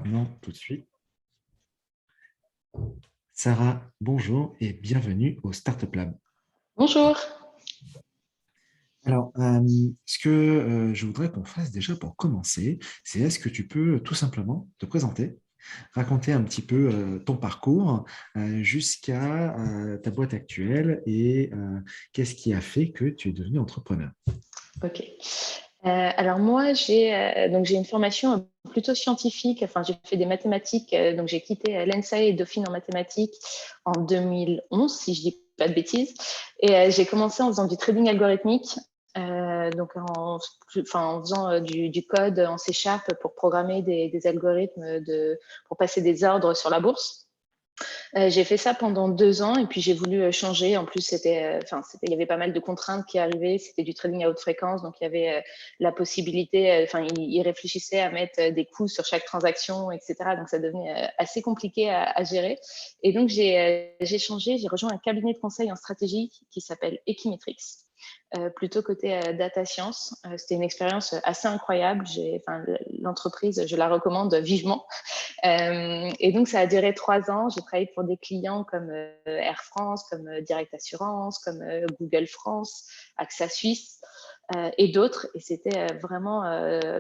Non, tout de suite. Sarah, bonjour et bienvenue au Startup Lab. Bonjour. Alors, ce que je voudrais qu'on fasse déjà pour commencer, c'est est-ce que tu peux tout simplement te présenter, raconter un petit peu ton parcours jusqu'à ta boîte actuelle et qu'est-ce qui a fait que tu es devenu entrepreneur? Ok. Alors moi, j'ai une formation plutôt scientifique. Enfin, j'ai fait des mathématiques. Donc j'ai quitté l'ENSA et Dauphine en mathématiques en 2011, si je dis pas de bêtises. Et j'ai commencé en faisant du trading algorithmique. Donc en faisant du code en C# pour programmer des algorithmes pour passer des ordres sur la bourse. J'ai fait ça pendant 2 ans et puis j'ai voulu changer. En plus, il y avait pas mal de contraintes qui arrivaient. C'était du trading à haute fréquence, donc il y avait la possibilité. Il réfléchissait à mettre des coûts sur chaque transaction, etc. Donc ça devenait assez compliqué à gérer. Et donc j'ai changé. J'ai rejoint un cabinet de conseil en stratégie qui s'appelle Equimetrix. Plutôt côté data science. C'était une expérience assez incroyable. L'entreprise, je la recommande vivement. Et donc, ça a duré 3 ans. J'ai travaillé pour des clients comme Air France, comme Direct Assurance, comme Google France, AXA Suisse et d'autres. Et c'était vraiment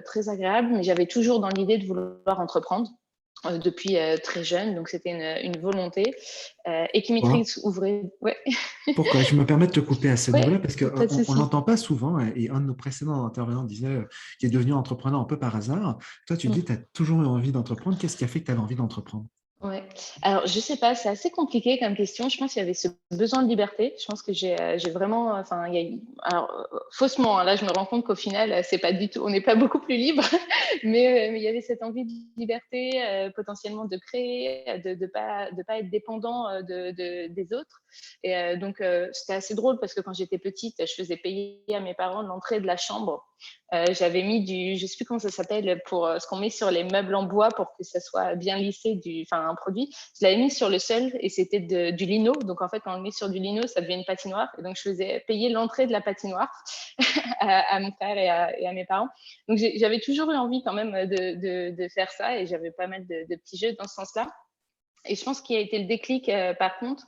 très agréable. Mais j'avais toujours dans l'idée de vouloir entreprendre depuis très jeune. Donc, c'était une volonté. Equimetrix Pourquoi? ouvrait. Ouais, Pourquoi? Je me permets de te couper à ce ouais, niveau-là parce pas de qu'on souci. n'entend pas souvent, et un de nos précédents intervenants disait qu'il est devenu entrepreneur un peu par hasard. Toi, tu dis que tu as toujours eu envie d'entreprendre. Qu'est-ce qui a fait que tu avais envie d'entreprendre? Ouais. Alors, je sais pas, c'est assez compliqué comme question. Je pense qu'il y avait ce besoin de liberté. Je pense que j'ai vraiment, enfin, alors, faussement, hein, là, je me rends compte qu'au final, c'est pas du tout, on n'est pas beaucoup plus libre, mais il y avait cette envie de liberté, potentiellement de créer, de pas être dépendant des autres. Et donc, c'était assez drôle parce que quand j'étais petite, je faisais payer à mes parents l'entrée de la chambre. J'avais mis je sais plus comment ça s'appelle, pour ce qu'on met sur les meubles en bois pour que ça soit bien lissé, un produit. Je l'avais mis sur le sol et c'était du lino. Donc en fait, quand on le met sur du lino, ça devient une patinoire. Et donc je faisais payer l'entrée de la patinoire à mon frère et à mes parents. Donc j'avais toujours eu envie quand même de faire ça et j'avais pas mal de petits jeux dans ce sens-là. Et je pense qu'il a été le déclic, par contre,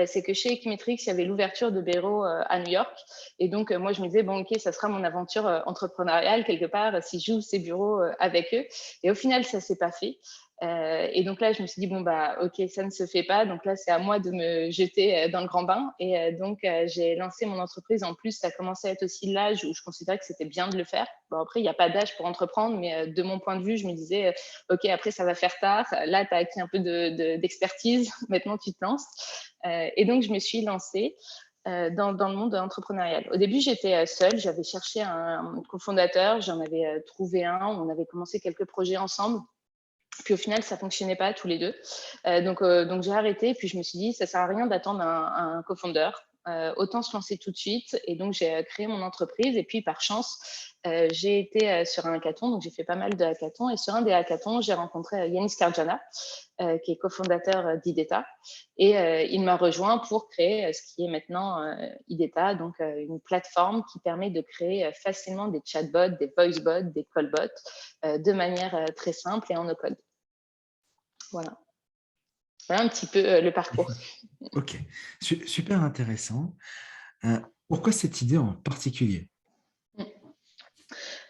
c'est que chez Equimetrix, il y avait l'ouverture de bureaux à New York. Et donc, moi, je me disais, bon, OK, ça sera mon aventure entrepreneuriale quelque part si j'ouvre ces bureaux avec eux. Et au final, ça ne s'est pas fait. Et donc là, je me suis dit, bon, bah, OK, ça ne se fait pas. Donc là, c'est à moi de me jeter dans le grand bain. Et donc, j'ai lancé mon entreprise. En plus, ça commençait à être aussi l'âge où je considérais que c'était bien de le faire. Bon, après, il n'y a pas d'âge pour entreprendre, mais de mon point de vue, je me disais, OK, après, ça va faire tard. Là, tu as acquis un peu d'expertise. Maintenant, tu te lances. Et donc, je me suis lancée dans le monde entrepreneurial. Au début, j'étais seule. J'avais cherché un cofondateur. J'en avais trouvé un. On avait commencé quelques projets ensemble. Puis au final, ça fonctionnait pas tous les deux. Donc j'ai arrêté. Puis je me suis dit, ça sert à rien d'attendre un cofondeur. Autant se lancer tout de suite. Et donc j'ai créé mon entreprise. Et puis par chance, j'ai été sur un hackathon. Donc j'ai fait pas mal de hackathons. Et sur un des hackathons, j'ai rencontré Yanis Karjana, qui est cofondateur d'IDETA. Et il m'a rejoint pour créer ce qui est maintenant IDETA, donc une plateforme qui permet de créer facilement des chatbots, des voicebots, des callbots de manière très simple et en no-code. Voilà. Voilà un petit peu le parcours. Ok, super intéressant. Euh, Pourquoi cette idée en particulier?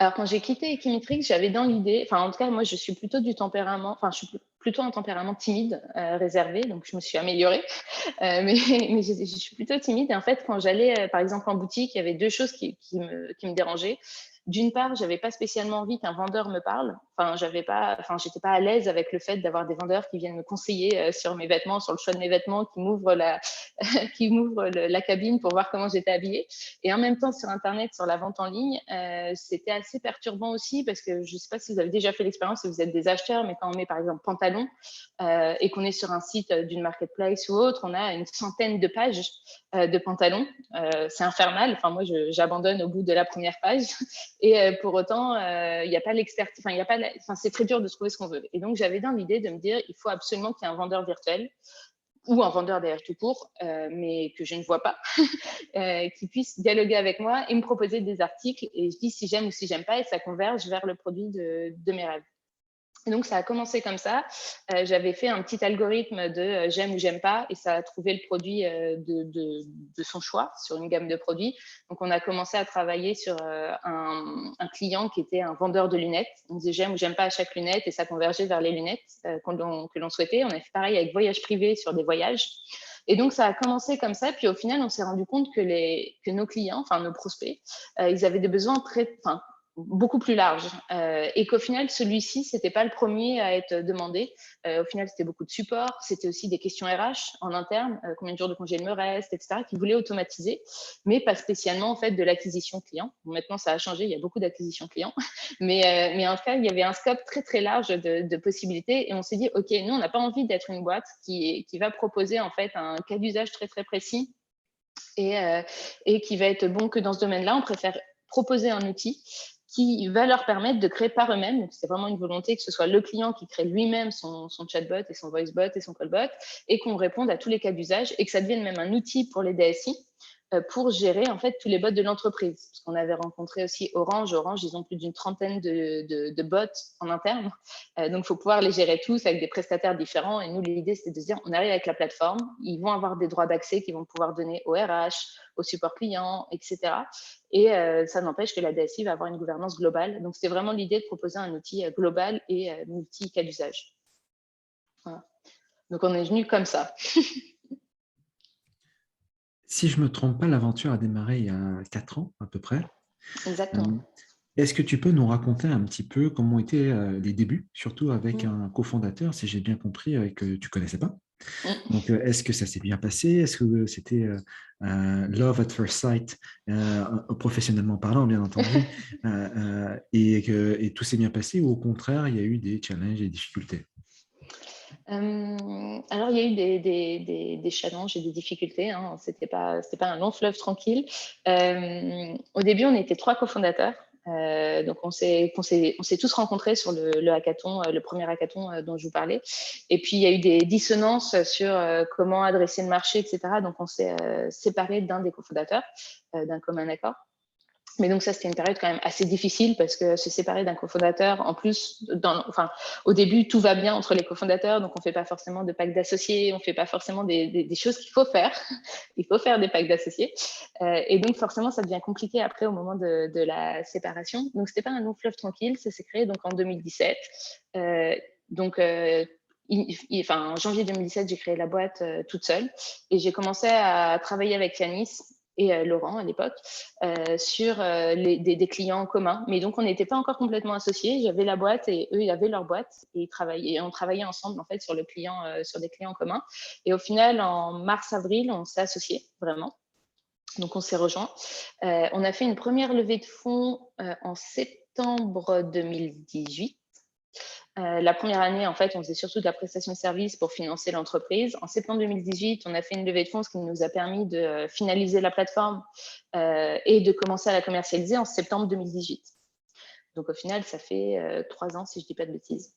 Alors, quand j'ai quitté Equimetrix, j'avais dans l'idée, enfin, en tout cas, moi, je suis plutôt du tempérament, enfin, je suis plutôt un tempérament timide, réservé, donc je me suis améliorée. Mais je suis plutôt timide. Et en fait, quand j'allais, par exemple, en boutique, il y avait deux choses qui me dérangeaient. D'une part, j'avais pas spécialement envie qu'un vendeur me parle. J'étais pas à l'aise avec le fait d'avoir des vendeurs qui viennent me conseiller sur mes vêtements, sur le choix de mes vêtements, qui m'ouvrent la cabine pour voir comment j'étais habillée. Et en même temps, sur Internet, sur la vente en ligne, c'était assez perturbant aussi parce que je ne sais pas si vous avez déjà fait l'expérience, si vous êtes des acheteurs, mais quand on met par exemple pantalon et qu'on est sur un site d'une marketplace ou autre, on a une centaine de pages de pantalons. C'est infernal. Enfin, moi, j'abandonne au bout de la première page. Et pour autant, il n'y a pas l'expertise. C'est très dur de trouver ce qu'on veut. Et donc, j'avais dans l'idée de me dire, il faut absolument qu'il y ait un vendeur virtuel ou un vendeur d'ailleurs tout court, mais que je ne vois pas, qui puisse dialoguer avec moi et me proposer des articles. Et je dis si j'aime ou si j'aime pas, et ça converge vers le produit de mes rêves. Et donc, ça a commencé comme ça. J'avais fait un petit algorithme de j'aime ou j'aime pas, et ça a trouvé le produit de son choix sur une gamme de produits. Donc, on a commencé à travailler sur un client qui était un vendeur de lunettes. On disait j'aime ou j'aime pas à chaque lunette, et ça convergeait vers les lunettes que l'on souhaitait. On a fait pareil avec voyage privé sur des voyages. Et donc, ça a commencé comme ça. Puis au final, on s'est rendu compte que nos clients, enfin nos prospects, ils avaient des besoins beaucoup plus large, et qu'au final, celui-ci, c'était pas le premier à être demandé. Au final, c'était beaucoup de support, c'était aussi des questions RH en interne, combien de jours de congé il me reste, etc., qui voulaient automatiser, mais pas spécialement en fait de l'acquisition client. Bon, maintenant, ça a changé, il y a beaucoup d'acquisition client, mais en tout cas, il y avait un scope très très large de possibilités, et on s'est dit, ok, nous, on n'a pas envie d'être une boîte qui va proposer en fait un cas d'usage très très précis et qui va être bon que dans ce domaine-là. On préfère proposer un outil qui va leur permettre de créer par eux-mêmes. Donc, c'est vraiment une volonté que ce soit le client qui crée lui-même son chatbot et son voicebot et son callbot, et qu'on réponde à tous les cas d'usage, et que ça devienne même un outil pour les DSI pour gérer en fait tous les bots de l'entreprise. Parce qu'on avait rencontré aussi Orange. Orange, ils ont plus d'une trentaine de bots en interne. Donc, il faut pouvoir les gérer tous avec des prestataires différents. Et nous, l'idée, c'était de se dire, on arrive avec la plateforme, ils vont avoir des droits d'accès qu'ils vont pouvoir donner au RH, au support client, etc. Et ça n'empêche que la DSI va avoir une gouvernance globale. Donc, c'était vraiment l'idée de proposer un outil global et multi-cas d'usage. Voilà. Donc, on est venu comme ça. Si je ne me trompe pas, l'aventure a démarré il y a 4 ans à peu près. Euh, Exactement. Est-ce que tu peux nous raconter un petit peu comment étaient les débuts, surtout avec Mm. un cofondateur, si j'ai bien compris, que tu ne connaissais pas? Mm. Donc, est-ce que ça s'est bien passé? Est-ce que c'était love at first sight, professionnellement parlant, bien entendu, et tout s'est bien passé, ou au contraire, il y a eu des challenges et des difficultés? Alors, il y a eu des challenges et des difficultés, hein. C'était pas un long fleuve tranquille. Au début, on était 3 cofondateurs. Donc, on s'est tous rencontrés sur le hackathon, le premier hackathon dont je vous parlais. Et puis, il y a eu des dissonances sur comment adresser le marché, etc. Donc, on s'est séparés d'un des cofondateurs, d'un commun accord. Mais donc ça, c'était une période quand même assez difficile, parce que se séparer d'un cofondateur, en plus, au début, tout va bien entre les cofondateurs, donc on ne fait pas forcément de pacte d'associés, on ne fait pas forcément des choses qu'il faut faire. Il faut faire des pactes d'associés. Et donc forcément, ça devient compliqué après au moment de la séparation. Donc c'était pas un long fleuve tranquille, ça s'est créé donc en 2017. Donc en janvier 2017, j'ai créé la boîte toute seule, et j'ai commencé à travailler avec Yanis et Laurent à l'époque sur des clients en commun. Mais donc, on n'était pas encore complètement associés. J'avais la boîte et eux, ils avaient leur boîte, et on travaillait ensemble en fait sur des clients communs. Et au final, en mars-avril, on s'est associés vraiment. Donc, on s'est rejoints. On a fait une première levée de fonds en septembre 2018. La première année, en fait, on faisait surtout de la prestation de services pour financer l'entreprise. En septembre 2018, on a fait une levée de fonds, ce qui nous a permis de finaliser la plateforme et de commencer à la commercialiser en septembre 2018. Donc, au final, ça fait 3 ans, si je ne dis pas de bêtises.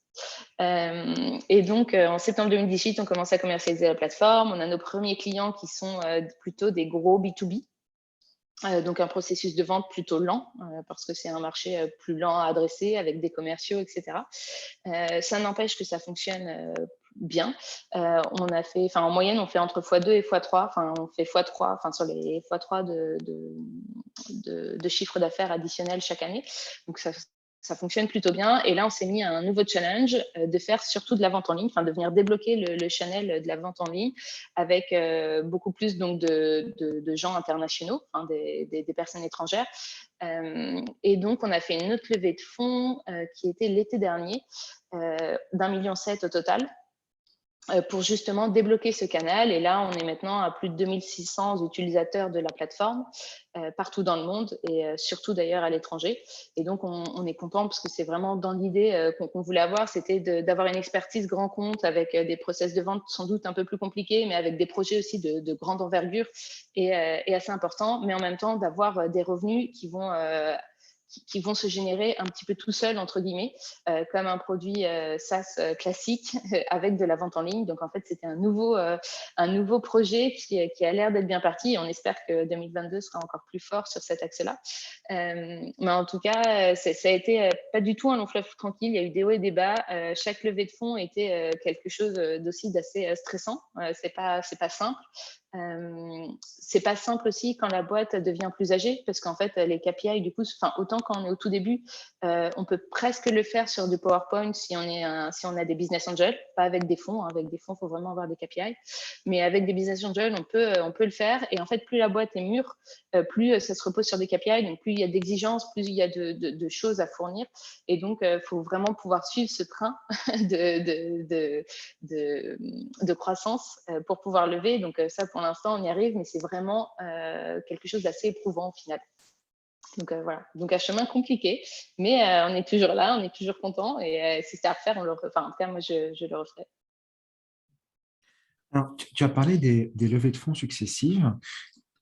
Et donc, en septembre 2018, on commence à commercialiser la plateforme. On a nos premiers clients qui sont plutôt des gros B2B. Donc un processus de vente plutôt lent, parce que c'est un marché plus lent à adresser avec des commerciaux, etc. Ça n'empêche que ça fonctionne bien. On a fait, en moyenne, on fait entre x2 et x3. On fait x3, sur les x3 de chiffre d'affaires additionnel chaque année. Donc ça fonctionne plutôt bien. Et là, on s'est mis à un nouveau challenge de faire surtout de la vente en ligne, de venir débloquer le channel de la vente en ligne avec beaucoup plus donc de gens internationaux, des personnes étrangères. Et donc, on a fait une autre levée de fonds qui était l'été dernier, d'1,7 million au total, pour justement débloquer ce canal. Et là, on est maintenant à plus de 2600 utilisateurs de la plateforme partout dans le monde, et surtout d'ailleurs à l'étranger. Et donc, on est content, parce que c'est vraiment dans l'idée qu'on voulait avoir, c'était d'avoir une expertise grand compte avec des process de vente sans doute un peu plus compliqués, mais avec des projets aussi de grande envergure et assez importants, mais en même temps d'avoir des revenus qui qui vont se générer un petit peu tout seul, entre guillemets, comme un produit SaaS classique avec de la vente en ligne. Donc, en fait, c'était un nouveau projet qui a l'air d'être bien parti. Et on espère que 2022 sera encore plus fort sur cet axe-là. Mais en tout cas, ça a été pas du tout un long fleuve tranquille. Il y a eu des hauts et des bas. Chaque levée de fonds était quelque chose d'aussi d'assez stressant. C'est pas simple. C'est pas simple aussi quand la boîte devient plus âgée, parce qu'en fait, les KPI, du coup, autant quand on est au tout début, on peut presque le faire sur du PowerPoint si on a des business angels, pas avec des fonds. Avec des fonds, il faut vraiment avoir des KPI. Mais avec des business angels, on peut le faire. Et en fait, plus la boîte est mûre, plus ça se repose sur des KPI, donc plus il y a d'exigences, plus il y a de choses à fournir. Et donc, il faut vraiment pouvoir suivre ce train de croissance pour pouvoir lever. Donc, ça, pour l'instant, on y arrive, mais c'est vraiment quelque chose d'assez éprouvant au final. Donc, voilà. Donc, un chemin compliqué, mais on est toujours là, on est toujours content. Et si c'est à refaire, en tout cas, moi, je le referai. Alors, tu as parlé des levées de fonds successives.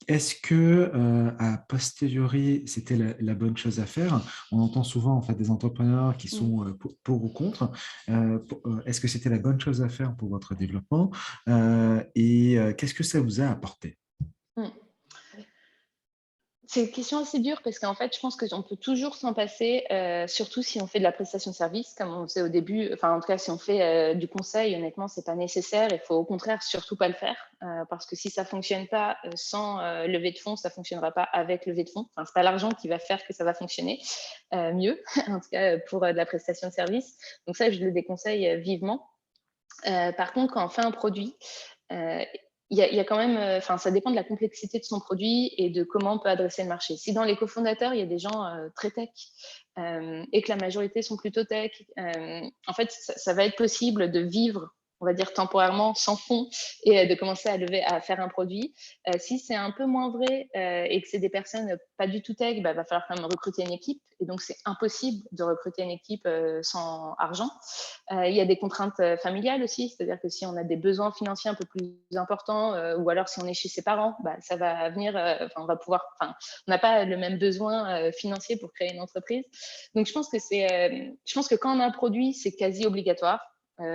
Est-ce que, a posteriori, c'était la bonne chose à faire? On entend souvent en fait des entrepreneurs qui sont pour ou contre. Est-ce que c'était la bonne chose à faire pour votre développement? Et qu'est-ce que ça vous a apporté? Mm. C'est une question assez dure parce qu'en fait, je pense qu'on peut toujours s'en passer, surtout si on fait de la prestation de service, comme on faisait au début. Enfin, en tout cas, si on fait du conseil, honnêtement, c'est pas nécessaire. Il faut au contraire surtout pas le faire, parce que si ça fonctionne pas sans levée de fonds, ça fonctionnera pas avec levée de fonds. Enfin, c'est pas l'argent qui va faire que ça va fonctionner mieux, en tout cas pour de la prestation de service. Donc ça, je le déconseille vivement. Par contre, quand on fait un produit, euh, il y a quand même, ça dépend de la complexité de son produit et de comment on peut adresser le marché. Si dans les cofondateurs, il y a des gens très tech et que la majorité sont plutôt tech, en fait, ça va être possible de vivre, on va dire temporairement, sans fonds et de commencer à faire un produit. Si c'est un peu moins vrai et que c'est des personnes pas du tout tech, va falloir quand même recruter une équipe. Et donc, c'est impossible de recruter une équipe sans argent. Il y a des contraintes familiales aussi, c'est-à-dire que si on a des besoins financiers un peu plus importants, ou alors si on est chez ses parents, ça va venir, on va pouvoir, on n'a pas le même besoin financier pour créer une entreprise. Donc je pense que quand on a un produit, c'est quasi obligatoire.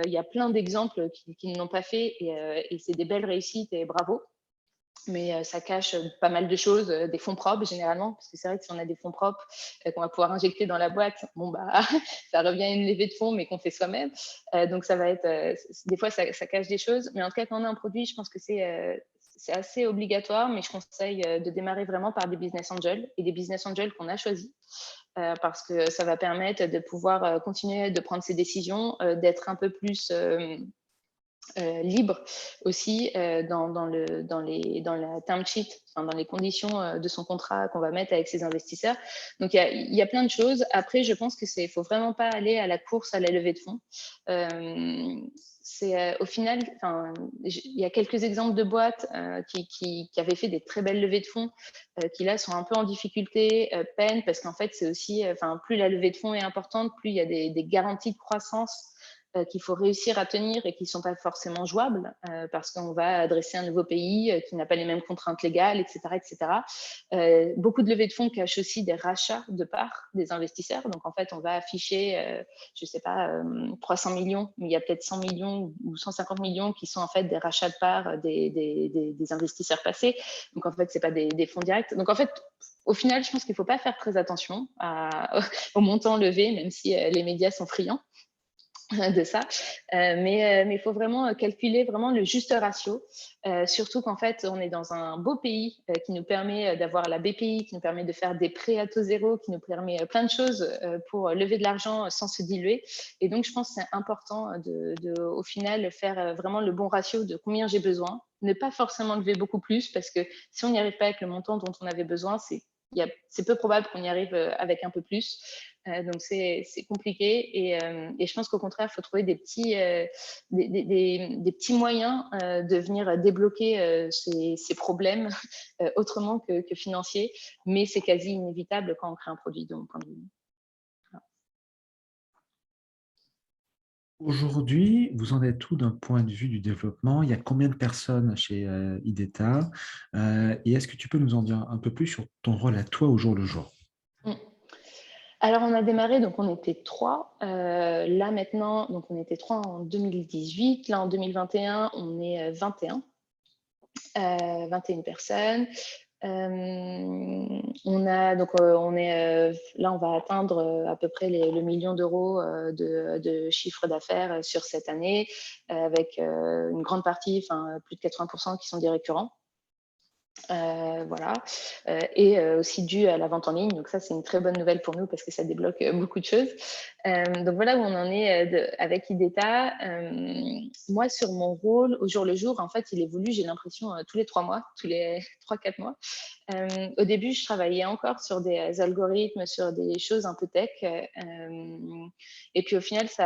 Il y a plein d'exemples qui ne l'ont pas fait et c'est des belles réussites et bravo. Mais ça cache pas mal de choses, des fonds propres généralement, parce que c'est vrai que si on a des fonds propres qu'on va pouvoir injecter dans la boîte, ça revient à une levée de fonds, mais qu'on fait soi-même. Donc ça va être, des fois ça cache des choses, mais en tout cas quand on a un produit, je pense que c'est assez obligatoire, mais je conseille de démarrer vraiment par des business angels et des business angels qu'on a choisis, parce que ça va permettre de pouvoir continuer de prendre ses décisions, d'être un peu plus libre aussi dans la term sheet, dans les conditions de son contrat qu'on va mettre avec ses investisseurs. Donc, il y a plein de choses. Après, je pense que faut vraiment pas aller à la course à la levée de fonds. Au final, il y a quelques exemples de boîtes qui avaient fait des très belles levées de fonds, qui là sont un peu en difficulté, peine, parce qu'en fait, c'est aussi, plus la levée de fonds est importante, plus il y a des garanties de croissance qu'il faut réussir à tenir et qui ne sont pas forcément jouables parce qu'on va adresser un nouveau pays qui n'a pas les mêmes contraintes légales, etc. etc. Beaucoup de levées de fonds cachent aussi des rachats de parts des investisseurs. Donc, en fait, on va afficher, je ne sais pas, 300 millions, mais il y a peut-être 100 millions ou 150 millions qui sont en fait des rachats de parts des investisseurs passés. Donc, en fait, ce n'est pas des fonds directs. Donc, en fait, au final, je pense qu'il ne faut pas faire très attention au montant levé, même si les médias sont friands de ça, mais il faut vraiment calculer vraiment le juste ratio, surtout qu'en fait on est dans un beau pays qui nous permet d'avoir la BPI, qui nous permet de faire des prêts à taux zéro, qui nous permet plein de choses pour lever de l'argent sans se diluer. Et donc je pense que c'est important au final faire vraiment le bon ratio de combien j'ai besoin, ne pas forcément lever beaucoup plus, parce que si on n'y arrive pas avec le montant dont on avait besoin, c'est peu probable qu'on y arrive avec un peu plus. Donc c'est compliqué et je pense qu'au contraire, il faut trouver des petits moyens de venir débloquer ces problèmes autrement que financiers, mais c'est quasi inévitable quand on crée un produit de mon point de vue. Aujourd'hui, vous en êtes où d'un point de vue du développement? Il y a combien de personnes chez IDETA? Et est-ce que tu peux nous en dire un peu plus sur ton rôle à toi au jour le jour? Alors, on a démarré, donc on était 3. Là, maintenant, donc on était 3 en 2018. Là, en 2021, on est 21, 21 personnes. On a donc on est là, on va atteindre à peu près le million d'euros de chiffre d'affaires sur cette année, avec une grande partie, enfin plus de 80% qui sont des récurrents. Voilà, et aussi dû à la vente en ligne. Donc ça, c'est une très bonne nouvelle pour nous parce que ça débloque beaucoup de choses. Donc voilà où on en est avec IDETA. Moi, sur mon rôle au jour le jour, en fait, il évolue, j'ai l'impression, tous les 3 mois, tous les 3-4 mois. Au début, je travaillais encore sur des algorithmes, sur des choses un peu tech. Et puis au final, je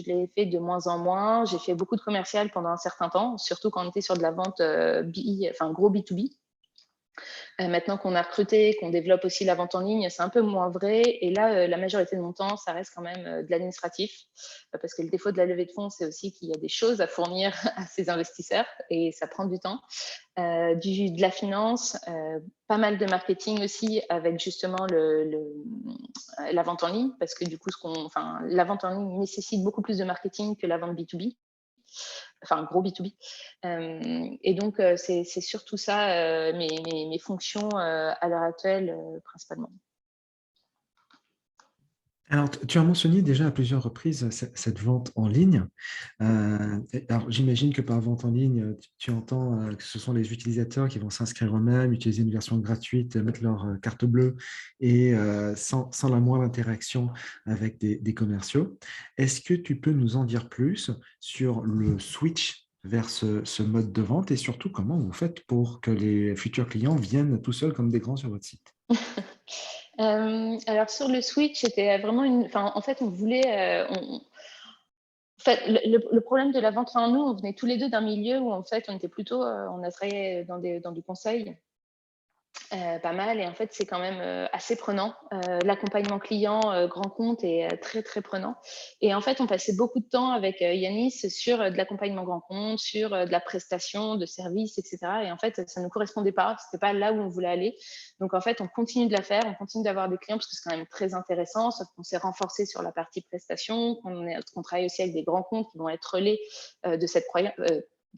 l'ai fait de moins en moins. J'ai fait beaucoup de commercial pendant un certain temps, surtout quand on était sur de la vente gros B2B. Maintenant qu'on a recruté, qu'on développe aussi la vente en ligne, c'est un peu moins vrai. Et là, la majorité de mon temps, ça reste quand même de l'administratif. Parce que le défaut de la levée de fonds, c'est aussi qu'il y a des choses à fournir à ces investisseurs et ça prend du temps. De la finance, pas mal de marketing aussi avec justement la vente en ligne. Parce que du coup, la vente en ligne nécessite beaucoup plus de marketing que la vente B2B. Enfin, gros B2B. Et donc, c'est surtout ça mes fonctions à l'heure actuelle, principalement. Alors, tu as mentionné déjà à plusieurs reprises cette vente en ligne. Alors, j'imagine que par vente en ligne, tu entends que ce sont les utilisateurs qui vont s'inscrire eux-mêmes, utiliser une version gratuite, mettre leur carte bleue et sans la moindre interaction avec des commerciaux. Est-ce que tu peux nous en dire plus sur le switch vers ce mode de vente et surtout comment vous faites pour que les futurs clients viennent tout seuls comme des grands sur votre site? Alors sur le switch, c'était vraiment en fait, on voulait, en fait, le problème de la vente, nous, on venait tous les deux d'un milieu où en fait, on était plutôt, on a travaillé dans du conseil. Pas mal et en fait, c'est quand même, assez prenant. L'accompagnement client, grand compte est, très, très prenant et en fait, on passait beaucoup de temps avec, Yanis sur, de l'accompagnement grand compte, sur, de la prestation de services et cetera et en fait, ça ne nous correspondait pas. C'était pas là où on voulait aller. Donc en fait, on continue de la faire, on continue d'avoir des clients parce que c'est quand même très intéressant, sauf qu'on s'est renforcé sur la partie prestation, qu'on travaille aussi avec des grands comptes qui vont être relais, de cette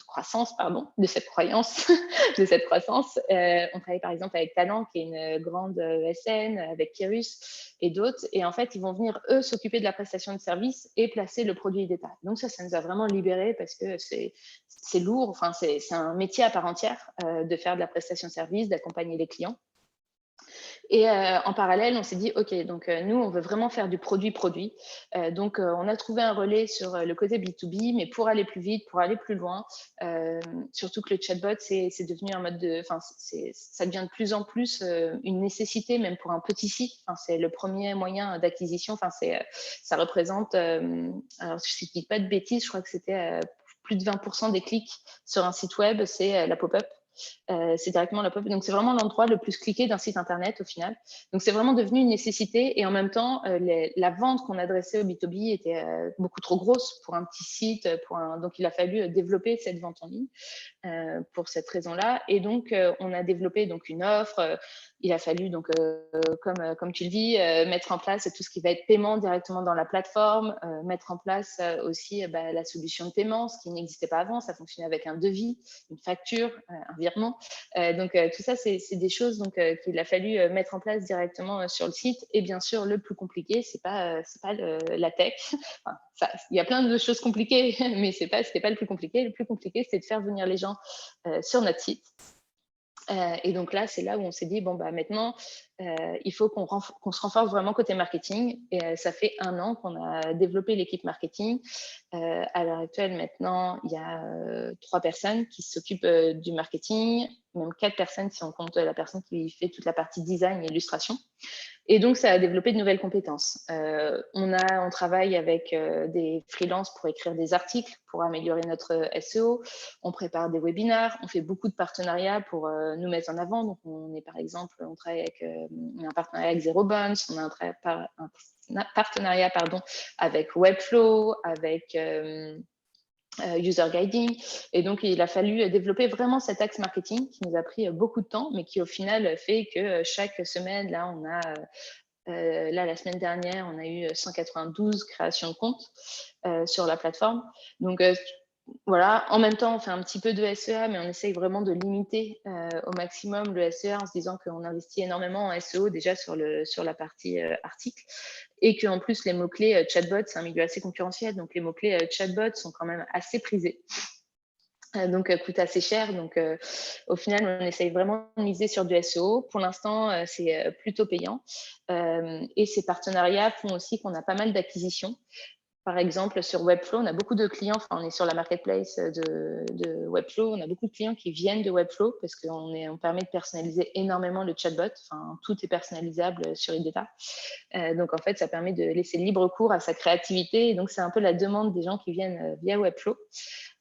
croissance, pardon, de cette croyance, de cette croissance. On travaille par exemple avec Talent, qui est une grande SN, avec Kyrus et d'autres. Et en fait, ils vont venir, eux, s'occuper de la prestation de service et placer le produit d'État. Donc ça nous a vraiment libérés parce que c'est lourd, enfin, c'est un métier à part entière de faire de la prestation de service, d'accompagner les clients. Et en parallèle, on s'est dit, OK, donc nous, on veut vraiment faire du produit-produit. Donc, on a trouvé un relais sur le côté B2B, mais pour aller plus vite, pour aller plus loin, surtout que le chatbot, c'est devenu un mode de... Enfin, ça devient de plus en plus une nécessité, même pour un petit site. Enfin, c'est le premier moyen d'acquisition. Enfin, ça représente... alors, si je ne dis pas de bêtises, je crois que c'était plus de 20% des clics sur un site web, c'est la pop-up. C'est directement la pop. Donc, c'est vraiment l'endroit le plus cliqué d'un site internet au final. Donc, c'est vraiment devenu une nécessité. Et en même temps, la vente qu'on adressait au B2B était beaucoup trop grosse pour un petit site. Donc, il a fallu développer cette vente en ligne pour cette raison-là. Et donc, on a développé donc une offre. Il a fallu donc, comme tu le dis, mettre en place tout ce qui va être paiement directement dans la plateforme, mettre en place aussi la solution de paiement, ce qui n'existait pas avant. Ça fonctionnait avec un devis, une facture, un virement. Donc, tout ça, c'est des choses qu'il a fallu mettre en place directement sur le site. Et bien sûr, le plus compliqué, c'est pas la tech. Enfin, il y a plein de choses compliquées, mais c'était pas le plus compliqué. Le plus compliqué, c'était de faire venir les gens sur notre site. Et donc là, c'est là où on s'est dit, bon, maintenant, il faut qu'on se renforce vraiment côté marketing. Et ça fait 1 an qu'on a développé l'équipe marketing. À l'heure actuelle, maintenant, il y a 3 personnes qui s'occupent du marketing, même 4 personnes si on compte la personne qui fait toute la partie design et illustration. Et donc, ça a développé de nouvelles compétences. On travaille avec des freelances pour écrire des articles, pour améliorer notre SEO. On prépare des webinaires. On fait beaucoup de partenariats pour nous mettre en avant. Donc, on travaille avec un partenariat avec Zero Bounce. On a un partenariat avec Webflow, avec user guiding. Et donc, il a fallu développer vraiment cet axe marketing qui nous a pris beaucoup de temps, mais qui au final fait que chaque semaine, là, on a là, la semaine dernière, on a eu 192 créations de comptes sur la plateforme. Donc, voilà, en même temps, on fait un petit peu de SEA, mais on essaye vraiment de limiter au maximum le SEA en se disant qu'on investit énormément en SEO déjà sur la partie article et qu'en plus, les mots-clés chatbot, c'est un milieu assez concurrentiel. Donc, les mots-clés chatbot sont quand même assez prisés. Donc, coûte assez cher. Donc, au final, on essaye vraiment de miser sur du SEO. Pour l'instant, c'est plutôt payant. Et ces partenariats font aussi qu'on a pas mal d'acquisitions. Par exemple, sur Webflow, on a beaucoup de clients, enfin, on est sur la marketplace de Webflow, on a beaucoup de clients qui viennent de Webflow parce on permet de personnaliser énormément le chatbot. Enfin, tout est personnalisable sur eData. Donc, en fait, ça permet de laisser libre cours à sa créativité. Et donc, c'est un peu la demande des gens qui viennent via Webflow.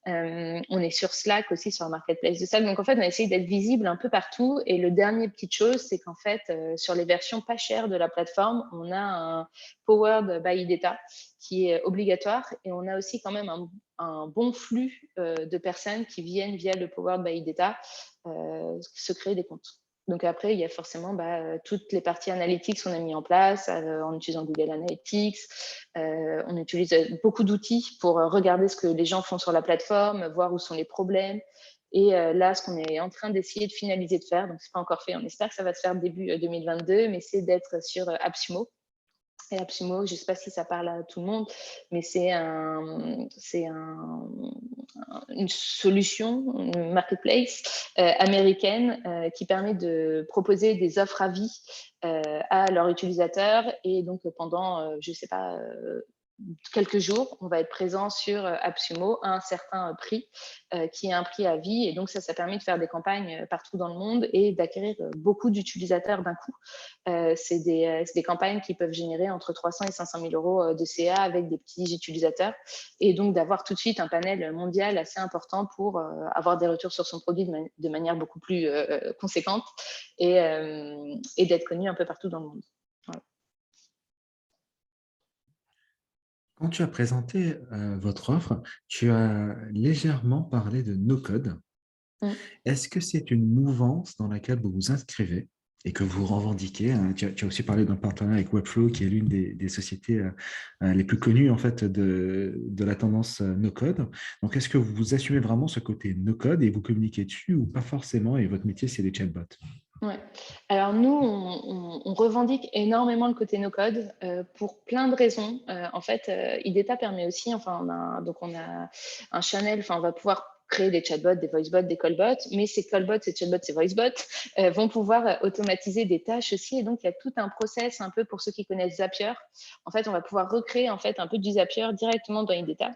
On est sur Slack aussi, sur la marketplace de Slack. Donc, en fait, on a essayé d'être visible un peu partout. Et le dernier petite chose, c'est qu'en fait, sur les versions pas chères de la plateforme, on a un Powered by Data qui est obligatoire. Et on a aussi quand même un bon flux de personnes qui viennent via le Powered by Data se créer des comptes. Donc après, il y a forcément toutes les parties analytics qu'on a mis en place en utilisant Google Analytics. On utilise beaucoup d'outils pour regarder ce que les gens font sur la plateforme, voir où sont les problèmes. Et là, ce qu'on est en train d'essayer de finaliser de faire, donc c'est pas encore fait, on espère que ça va se faire début 2022, mais c'est d'être sur AppSumo. Et AppSumo, je ne sais pas si ça parle à tout le monde, mais c'est une solution, une marketplace américaine qui permet de proposer des offres à vie à leurs utilisateurs. Et donc, pendant, je ne sais pas, quelques jours, on va être présent sur AppSumo à un certain prix, qui est un prix à vie. Et donc, ça permet de faire des campagnes partout dans le monde et d'acquérir beaucoup d'utilisateurs d'un coup. C'est des campagnes qui peuvent générer entre 300 et 500 000 euros de CA avec des petits utilisateurs. Et donc, d'avoir tout de suite un panel mondial assez important pour avoir des retours sur son produit de manière beaucoup plus conséquente et d'être connu un peu partout dans le monde. Voilà. Quand tu as présenté votre offre, tu as légèrement parlé de no-code. Est-ce que c'est une mouvance dans laquelle vous vous inscrivez et que vous revendiquez, hein? Tu as aussi parlé d'un partenariat avec Webflow, qui est l'une des sociétés les plus connues en fait de la tendance no-code. Donc, est-ce que vous assumez vraiment ce côté no-code et vous communiquez dessus ou pas forcément et votre métier, c'est les chatbots? Ouais. Alors nous, on revendique énormément le côté no-code pour plein de raisons. En fait, IDETA permet aussi, enfin, on a un channel, enfin, on va pouvoir créer des chatbots, des voicebots, des callbots, mais ces callbots, ces chatbots, ces voicebots vont pouvoir automatiser des tâches aussi. Et donc, il y a tout un process un peu pour ceux qui connaissent Zapier. En fait, on va pouvoir recréer en fait un peu du Zapier directement dans IDETA,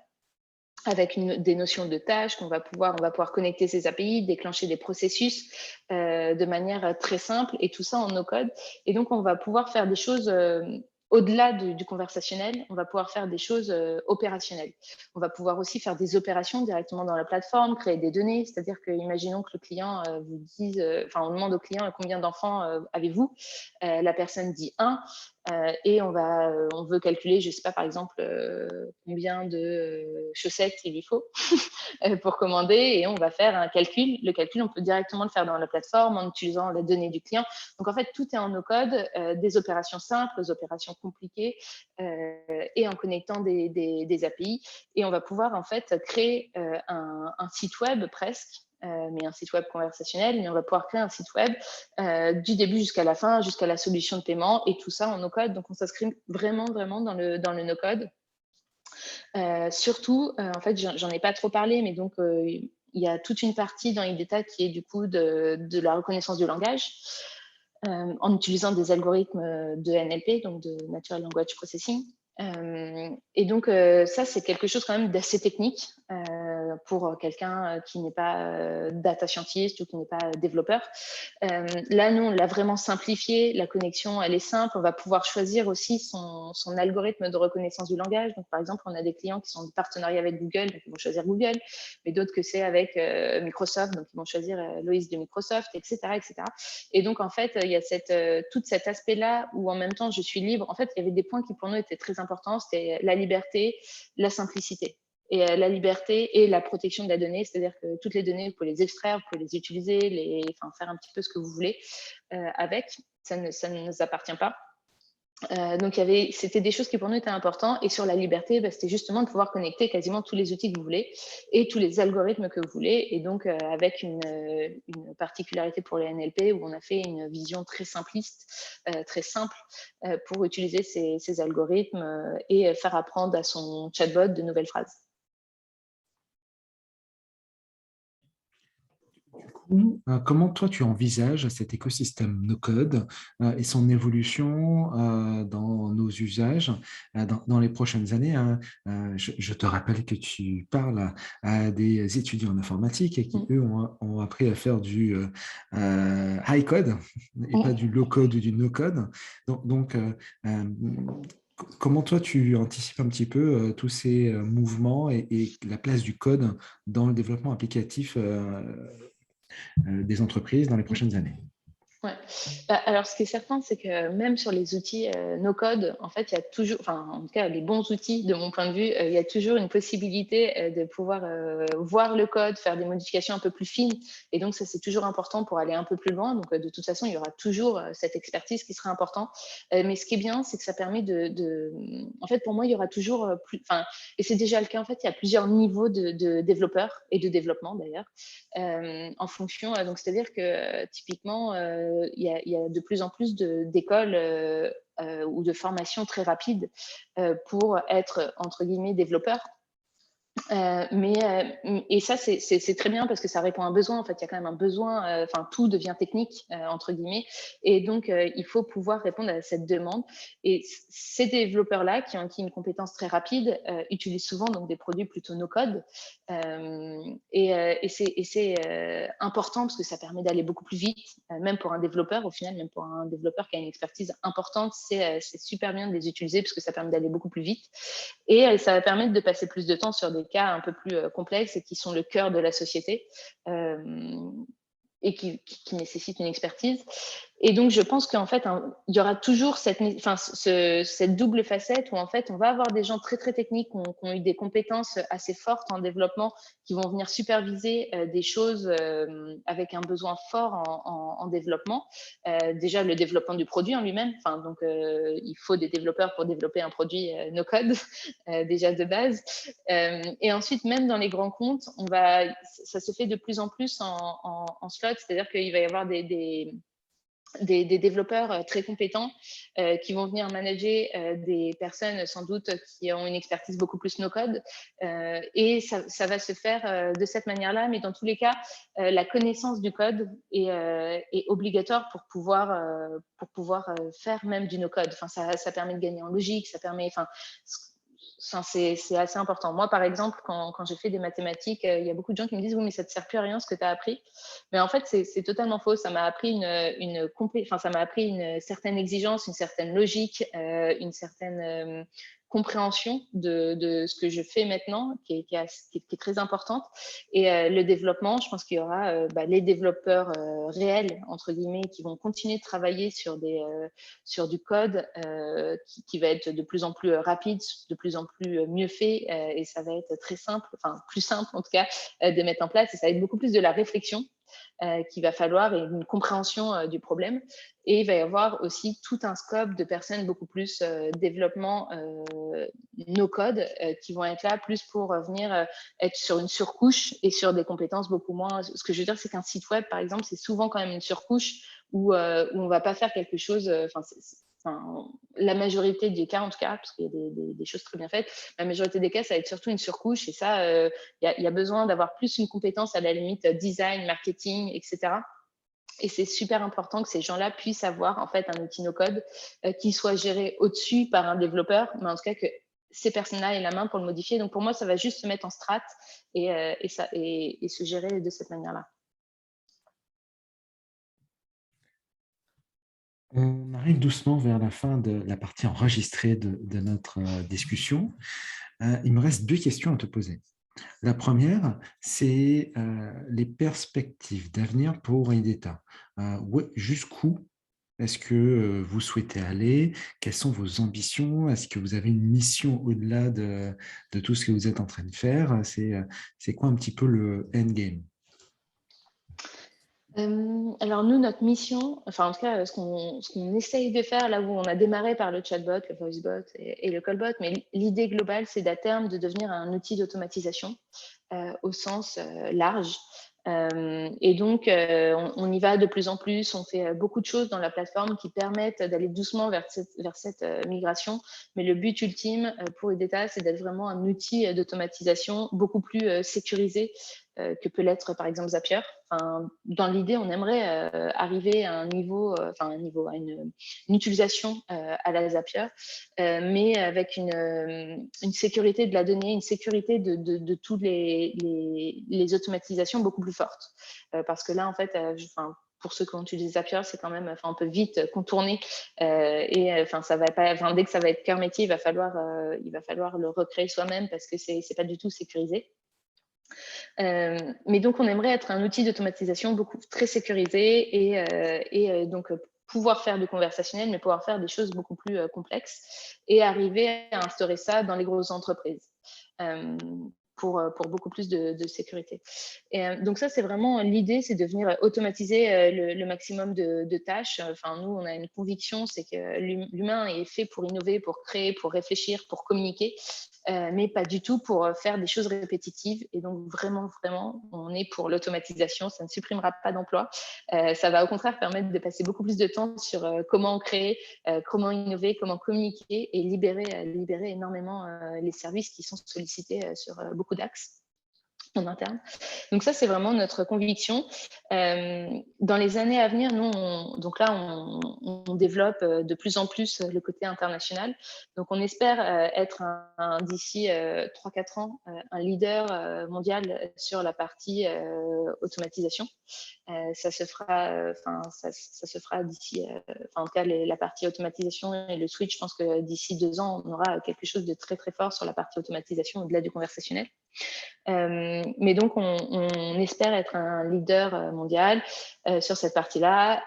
avec des notions de tâches on va pouvoir connecter ces API, déclencher des processus de manière très simple et tout ça en no-code. Et donc, on va pouvoir faire des choses au-delà du conversationnel, on va pouvoir faire des choses opérationnelles. On va pouvoir aussi faire des opérations directement dans la plateforme, créer des données, c'est-à-dire que imaginons que le client vous dise, enfin, on demande au client combien d'enfants avez-vous, la personne dit 1, et on veut calculer, je ne sais pas, par exemple, combien de chaussettes il lui faut pour commander, et on va faire un calcul. Le calcul, on peut directement le faire dans la plateforme en utilisant les données du client. Donc, en fait, tout est en no-code, des opérations simples, des opérations compliquées, et en connectant des API. Et on va pouvoir, en fait, créer un site web presque, mais un site web conversationnel, mais on va pouvoir créer un site web du début jusqu'à la fin, jusqu'à la solution de paiement, et tout ça en no-code. Donc, on s'inscrit vraiment, vraiment dans le no-code. Surtout, en fait, j'en ai pas trop parlé, mais donc, il y a toute une partie dans IDETA qui est du coup de la reconnaissance du langage, en utilisant des algorithmes de NLP, donc de Natural Language Processing. Et donc, ça, c'est quelque chose quand même d'assez technique pour quelqu'un qui n'est pas data scientist ou qui n'est pas développeur. Là, nous, on l'a vraiment simplifié. La connexion, elle est simple. On va pouvoir choisir aussi son algorithme de reconnaissance du langage. Donc, par exemple, on a des clients qui sont en partenariat avec Google, donc ils vont choisir Google, mais d'autres que c'est avec Microsoft, donc ils vont choisir l'OS de Microsoft, etc., etc. Et donc, en fait, il y a tout cet aspect-là où en même temps, je suis libre. En fait, il y avait des points qui pour nous étaient très importants. C'était la liberté, la simplicité. Et la liberté et la protection de la donnée, c'est-à-dire que toutes les données, vous pouvez les extraire, vous pouvez les utiliser, enfin, faire un petit peu ce que vous voulez avec. Ça ne nous appartient pas. Donc, c'était des choses qui pour nous étaient importantes. Et sur la liberté, c'était justement de pouvoir connecter quasiment tous les outils que vous voulez et tous les algorithmes que vous voulez. Et donc, avec une particularité pour les NLP où on a fait une vision très simpliste, très simple pour utiliser ces algorithmes et faire apprendre à son chatbot de nouvelles phrases. Comment toi tu envisages cet écosystème no-code et son évolution dans nos usages dans les prochaines années, hein. Je te rappelle que tu parles à des étudiants en informatique et qui, eux, ont appris à faire du high code et pas du low code ou du no-code. Comment toi, tu anticipes un petit peu tous ces mouvements et la place du code dans le développement applicatif des entreprises dans les prochaines années? Ouais. Alors, ce qui est certain, c'est que même sur les outils no-code, en fait, il y a toujours, enfin, en tout cas, les bons outils, de mon point de vue, il y a toujours une possibilité de pouvoir voir le code, faire des modifications un peu plus fines. Et donc, ça, c'est toujours important pour aller un peu plus loin. Donc, de toute façon, il y aura toujours cette expertise qui sera importante. Mais ce qui est bien, c'est que ça permet en fait, pour moi, il y aura toujours plus, enfin, et c'est déjà le cas, en fait, il y a plusieurs niveaux de développeurs et de développement, d'ailleurs, en fonction. Donc, c'est-à-dire que typiquement, il y a de plus en plus d'écoles ou de formations très rapides pour être, entre guillemets, développeur. Et ça, c'est très bien parce que ça répond à un besoin. En fait, il y a quand même un besoin, enfin, tout devient technique, entre guillemets. Et donc, il faut pouvoir répondre à cette demande. Et ces développeurs-là, qui ont acquis une compétence très rapide, utilisent souvent donc, des produits plutôt no-code. Et c'est important parce que ça permet d'aller beaucoup plus vite, même pour un développeur, au final, même pour un développeur qui a une expertise importante, c'est super bien de les utiliser parce que ça permet d'aller beaucoup plus vite. Et ça va permettre de passer plus de temps sur des cas un peu plus complexes et qui sont le cœur de la société et qui nécessitent une expertise. Et donc, je pense qu'en fait, il y aura toujours cette double facette où en fait, on va avoir des gens très, très techniques qui ont eu des compétences assez fortes en développement, qui vont venir superviser des choses avec un besoin fort en développement. Déjà, le développement du produit en lui-même. Donc, il faut des développeurs pour développer un produit no-code, déjà de base. Et ensuite, même dans les grands comptes, ça se fait de plus en plus en slot, c'est-à-dire qu'il va y avoir des développeurs très compétents qui vont venir manager des personnes sans doute qui ont une expertise beaucoup plus no-code. Et ça va se faire de cette manière-là, mais dans tous les cas, la connaissance du code est obligatoire pour pouvoir faire même du no-code. Enfin, ça permet de gagner en logique, ça permet... c'est assez important. Moi, par exemple, quand j'ai fait des mathématiques, il y a beaucoup de gens qui me disent « Oui, mais ça ne te sert plus à rien ce que tu as appris. » Mais en fait, c'est totalement faux. Ça m'a appris ça m'a appris une certaine exigence, une certaine logique, une certaine compréhension de ce que je fais maintenant, qui est très importante. Et le développement, je pense qu'il y aura les développeurs réels, entre guillemets, qui vont continuer de travailler sur du code qui va être de plus en plus rapide, de plus en plus mieux fait, et ça va être très simple, enfin plus simple en tout cas, de mettre en place. Et ça va être beaucoup plus de la réflexion qu'il va falloir et une compréhension du problème. Et il va y avoir aussi tout un scope de personnes beaucoup plus développement no-code qui vont être là plus pour venir être sur une surcouche et sur des compétences beaucoup moins. Ce que je veux dire, c'est qu'un site web, par exemple, c'est souvent quand même une surcouche où on ne va pas faire quelque chose. La majorité des cas, en tout cas, parce qu'il y a des choses très bien faites, la majorité des cas, ça va être surtout une surcouche. Et ça, il y a besoin d'avoir plus une compétence à la limite design, marketing, etc. Et c'est super important que ces gens-là puissent avoir en fait un outil no-code qui soit géré au-dessus par un développeur, mais en tout cas que ces personnes-là aient la main pour le modifier. Donc pour moi, ça va juste se mettre en strat et se gérer de cette manière-là. On arrive doucement vers la fin de la partie enregistrée de notre discussion. Il me reste deux questions à te poser. La première, c'est les perspectives d'avenir pour IDETA. Jusqu'où est-ce que vous souhaitez aller? Quelles sont vos ambitions? Est-ce que vous avez une mission au-delà de tout ce que vous êtes en train de faire? C'est quoi un petit peu le endgame? Alors nous, notre mission, enfin en tout cas, ce qu'on essaye de faire, là où on a démarré par le chatbot, le voicebot et le callbot, mais l'idée globale, c'est d'à terme de devenir un outil d'automatisation au sens large. Et donc, on y va de plus en plus. On fait beaucoup de choses dans la plateforme qui permettent d'aller doucement vers cette migration. Mais le but ultime pour Edeta, c'est d'être vraiment un outil d'automatisation beaucoup plus sécurisé que peut l'être par exemple Zapier. Enfin, dans l'idée, on aimerait arriver à un niveau, à une utilisation à la Zapier, mais avec une sécurité de la donnée, une sécurité de toutes les automatisations beaucoup plus forte. Parce que là, en fait, pour ceux qui ont utilisé Zapier, c'est quand même, on peut vite contourner ça va pas, dès que ça va être cœur métier, il va falloir le recréer soi-même parce que c'est pas du tout sécurisé. Mais donc, on aimerait être un outil d'automatisation très sécurisé donc pouvoir faire du conversationnel, mais pouvoir faire des choses beaucoup plus complexes et arriver à instaurer ça dans les grosses entreprises. Pour beaucoup plus de sécurité. Donc ça, c'est vraiment l'idée, c'est de venir automatiser le maximum de tâches. Enfin, nous, on a une conviction, c'est que l'humain est fait pour innover, pour créer, pour réfléchir, pour communiquer, mais pas du tout pour faire des choses répétitives. Et donc, vraiment, on est pour l'automatisation. Ça ne supprimera pas d'emplois. Ça va au contraire permettre de passer beaucoup plus de temps sur comment créer, comment innover, comment communiquer et libérer énormément les services qui sont sollicités sur beaucoup d'axes en interne. Donc ça, c'est vraiment notre conviction. Dans les années à venir, nous, on développe de plus en plus le côté international. Donc on espère être d'ici 3-4 ans un leader mondial sur la partie automatisation. Ça se fera, ça se fera d'ici, en tout cas la partie automatisation et le switch. Je pense que d'ici 2 ans, on aura quelque chose de très très fort sur la partie automatisation au-delà du conversationnel. Mais donc, on espère être un leader mondial sur cette partie-là.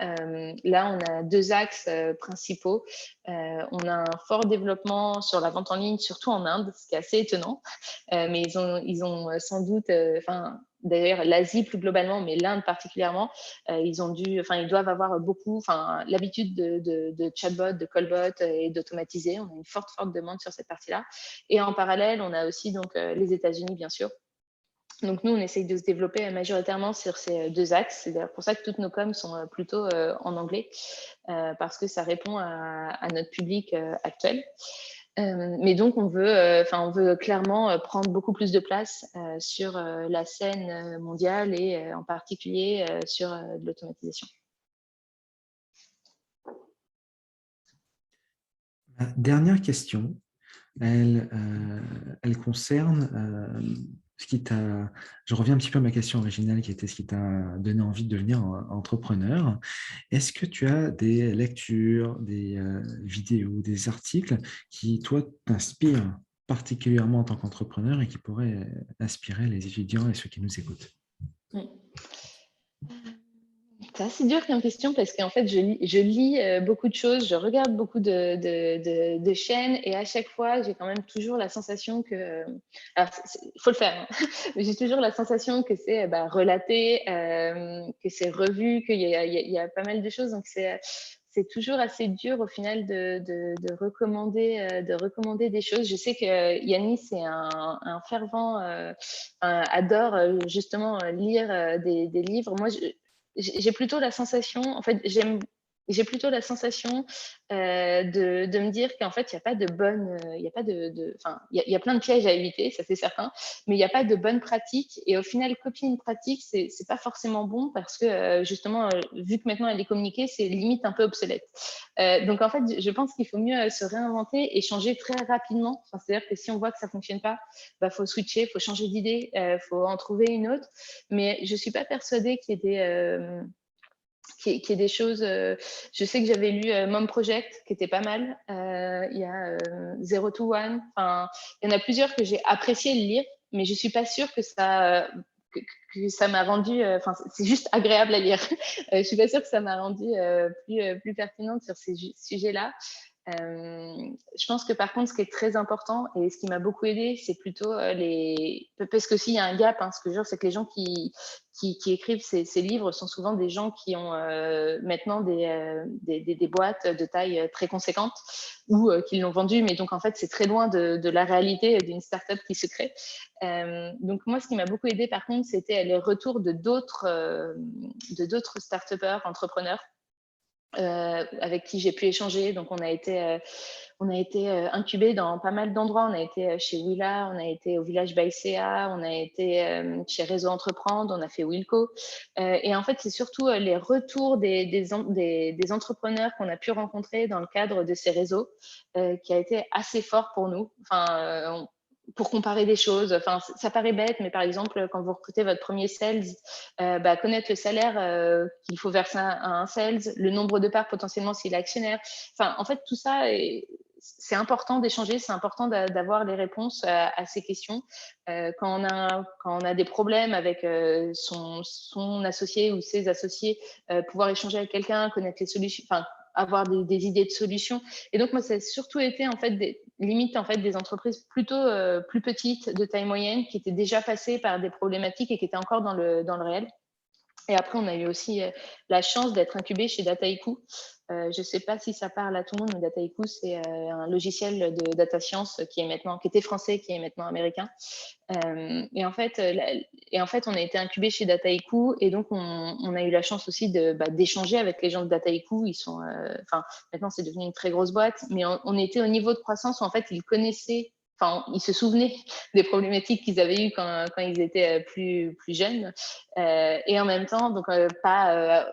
Là, on a 2 axes principaux. On a un fort développement sur la vente en ligne, surtout en Inde, ce qui est assez étonnant. Mais ils ont sans doute, d'ailleurs l'Asie plus globalement, mais l'Inde particulièrement, ils doivent avoir l'habitude de chatbot, de callbot et d'automatiser. On a une forte demande sur cette partie-là. Et en parallèle, on a aussi donc les États-Unis, bien sûr. Donc nous, on essaye de se développer majoritairement sur ces 2 axes. C'est d'ailleurs pour ça que toutes nos coms sont plutôt en anglais, parce que ça répond à notre public actuel. Mais donc, on veut clairement prendre beaucoup plus de place sur la scène mondiale et en particulier sur de l'automatisation. Dernière question. Elle concerne ce qui t'a. Je reviens un petit peu à ma question originale qui était ce qui t'a donné envie de devenir entrepreneur. Est-ce que tu as des lectures, des vidéos, des articles qui, toi, t'inspirent particulièrement en tant qu'entrepreneur et qui pourraient inspirer les étudiants et ceux qui nous écoutent? Mm. C'est assez dur comme question parce qu'en fait, je lis beaucoup de choses, je regarde beaucoup de chaînes et à chaque fois, j'ai quand même toujours la sensation que. Alors, il faut le faire, hein, mais j'ai toujours la sensation que c'est relaté, que c'est revu, qu'il y a pas mal de choses. Donc, c'est toujours assez dur au final de recommander des choses. Je sais que Yanis est un fervent, adore justement lire des livres. Moi, j'ai plutôt la sensation, en fait, j'ai plutôt la sensation de me dire qu'en fait, il n'y a pas de bonne, il y a pas il y a plein de pièges à éviter, ça c'est certain, mais il n'y a pas de bonne pratique. Et au final, copier une pratique, c'est pas forcément bon parce que justement, vu que maintenant elle est communiquée, c'est limite un peu obsolète. Donc en fait, je pense qu'il faut mieux se réinventer et changer très rapidement. C'est-à-dire que si on voit que ça fonctionne pas, faut switcher, faut changer d'idée, faut en trouver une autre. Mais je suis pas persuadée qu'il y ait des choses. Je sais que j'avais lu Mom Project, qui était pas mal. Il y a Zero to One. Enfin, il y en a plusieurs que j'ai apprécié de lire, mais je suis pas sûre que que ça m'a rendu, enfin, c'est juste agréable à lire. Je suis pas sûre que ça m'a rendu plus pertinente sur ces sujets-là. Je pense que par contre, ce qui est très important et ce qui m'a beaucoup aidé, c'est plutôt parce que s'il y a un gap, hein, ce que je veux dire, c'est que les gens qui écrivent ces livres sont souvent des gens qui ont maintenant des boîtes de taille très conséquente ou qui l'ont vendu, mais donc en fait, c'est très loin de la réalité d'une startup qui se crée. Donc moi, ce qui m'a beaucoup aidé par contre, c'était les retours de d'autres start-upers, entrepreneurs avec qui j'ai pu échanger. Donc, on a été incubés dans pas mal d'endroits. On a été chez Willa, on a été au Village by CA, on a été chez Réseau Entreprendre, on a fait Wilco. Et en fait, c'est surtout les retours des entrepreneurs qu'on a pu rencontrer dans le cadre de ces réseaux qui a été assez fort pour nous. Enfin, pour comparer des choses. Enfin, ça paraît bête, mais par exemple, quand vous recrutez votre premier sales, connaître le salaire qu'il faut verser à un sales, le nombre de parts potentiellement s'il est actionnaire. Enfin, en fait, tout ça, c'est important d'échanger, c'est important d'avoir les réponses à ces questions. Quand on a des problèmes avec son associé ou ses associés, pouvoir échanger avec quelqu'un, connaître les solutions, enfin, avoir des idées de solutions. Et donc, moi, ça a surtout été en fait des entreprises plutôt plus petites, de taille moyenne, qui étaient déjà passées par des problématiques et qui étaient encore dans le réel. Et après, on a eu aussi la chance d'être incubé chez Dataiku. Je ne sais pas si ça parle à tout le monde, mais Dataiku, c'est un logiciel de data science qui était français, qui est maintenant américain. Et en fait, on a été incubé chez Dataiku et donc on a eu la chance aussi d'échanger avec les gens de Dataiku. Maintenant, c'est devenu une très grosse boîte, mais on était au niveau de croissance où en fait, ils connaissaient. Enfin, ils se souvenaient des problématiques qu'ils avaient eues quand ils étaient plus jeunes. Et en même temps, donc pas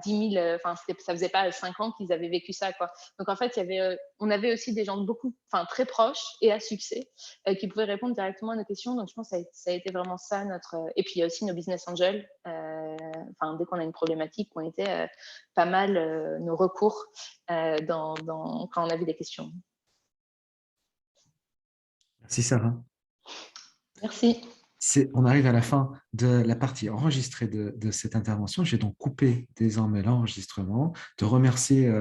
10 000, ça faisait pas 5 ans qu'ils avaient vécu ça, quoi. Donc en fait, on avait aussi des gens très proches et à succès qui pouvaient répondre directement à nos questions. Donc je pense que ça a été vraiment ça et puis il y a aussi nos business angels. Dès qu'on a une problématique, ont été pas mal nos recours quand on avait des questions. Merci Sarah. Merci. On arrive à la fin de la partie enregistrée de cette intervention. J'ai donc coupé désormais l'enregistrement, te remercier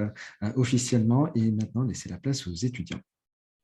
officiellement et maintenant laisser la place aux étudiants.